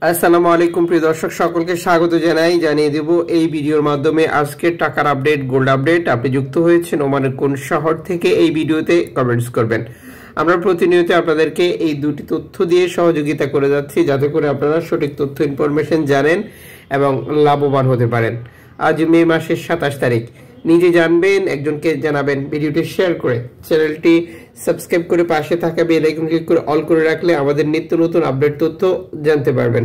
আসসালামু আলাইকুম প্রিয় দর্শক সকলকে স্বাগত জানিয়ে দেব এই ভিডিওর মাধ্যমে আজকের টাকার আপডেট, গোল্ড আপডেট। আপনি যুক্ত হয়েছেন ওমানের কোন শহর থেকে এই ভিডিওতে কমেন্টস করবেন। আমরা প্রতিনিয়ত আপনাদেরকে এই দুটি তথ্য দিয়ে সহযোগিতা করে যাচ্ছি যাতে করে আপনারা সঠিক তথ্য ইনফরমেশন জানেন এবং লাভবান হতে পারেন। আজ মে মাসের 27 তারিখ। নিজে জানবেন, একজনকে জানাবেন, ভিডিওটি শেয়ার করে চ্যানেলটি সাবস্ক্রাইব করে পাশে থাকা বেল আইকন ক্লিক করে অল করে রাখলে আমাদের নিত্য নতুন আপডেট তথ্য জানতে পারবেন।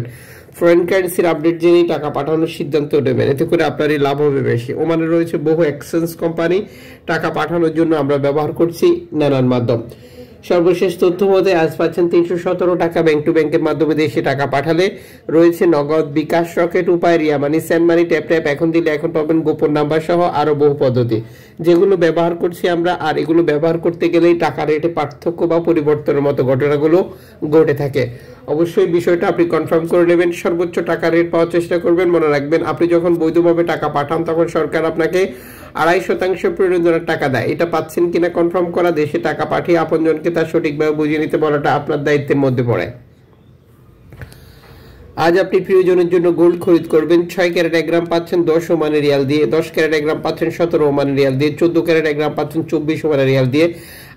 ফরেন কারেন্সির আপডেট জেনেই টাকা পাঠানোর সিদ্ধান্ত নেবেন, এতে করে আপনারই লাভ হবে বেশি। ওমানে রয়েছে বহু এক্সচেঞ্জ কোম্পানি, টাকা পাঠানোর জন্য আমরা ব্যবহার করছি নানান মাধ্যম। সর্বশেষ তথ্য মতে আজ পাচ্ছেন 317 টাকা ব্যাংক টু ব্যাংকের মাধ্যমে দেশে টাকা পাঠালে। রয়েছে নগদ, বিকাশ, রকেট, উপায়, রিয়া মানি, সেন্ড মানি, ট্যাপ ট্যাপ, এখন দিলে এখন পাবেন, গোপন নাম্বার সহ আরো বহু পদ্ধতি যেগুলো ব্যবহার করছি আমরা। আর এগুলো ব্যবহার করতে গেলেই টাকা রেটে পার্থক্য বা পরিবর্তনের মতো ঘটনাগুলো ঘটে থাকে। অবশ্যই বিষয়টা আপনি কনফার্ম করে নেবেন, সর্বোচ্চ টাকা রেট পাওয়ার চেষ্টা করবেন। মনে রাখবেন, আপনি যখন বৈধভাবে টাকা পাঠান তখন সরকার আপনাকে 2.5% প্রয়োজনের টাকা দেয়। এটা পাচ্ছেন কিনা কনফার্ম করা, দেশে টাকা পাঠিয়ে আপনজনকে তার সঠিকভাবে বুঝিয়ে নিতে বলাটা আপনার দায়িত্বের মধ্যে পড়ে। আজ আপনি প্রিয়জনের জন্য গোল্ড খরিদ করবেন। 6 ক্যারেট 1 গ্রাম পাচ্ছেন 10 ওমানি রিয়াল দিয়ে, 10 ক্যারেট 1 গ্রাম পাচ্ছেন 17 ওমানি রিয়াল দিয়ে, 14 ক্যারেট 1 গ্রাম পাচ্ছেন 24 ওমানি রিয়াল দিয়ে,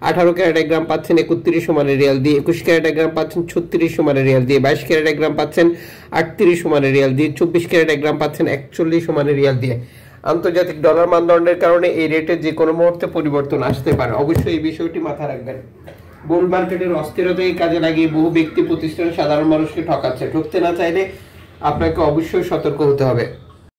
18 ক্যারেট 1 গ্রাম পাচ্ছেন 31 ওমানি রিয়াল দিয়ে, 21 ক্যারেট 1 গ্রাম পাচ্ছেন 36 ওমানি রিয়াল দিয়ে, 22 ক্যারেট 1 গ্রাম পাচ্ছেন 38 ওমানি রিয়াল দিয়ে, 24 ক্যারেট 1 গ্রাম পাচ্ছেন 41 ওমানি রিয়াল দিয়ে। আন্তর্জাতিক ডলার মানদণ্ডের কারণে এই রেটে যে কোনো মুহূর্তে পরিবর্তন আসতে পারে, অবশ্যই এই বিষয়টি মাথায় রাখবেন। গোল্ড মার্কেটের অস্থিরতাকে কাজে লাগিয়ে বহু ব্যক্তি প্রতিষ্ঠান সাধারণ মানুষকে ঠকাচ্ছে। ঠকতে না চাইলে আপনাকে অবশ্যই সতর্ক হতে হবে।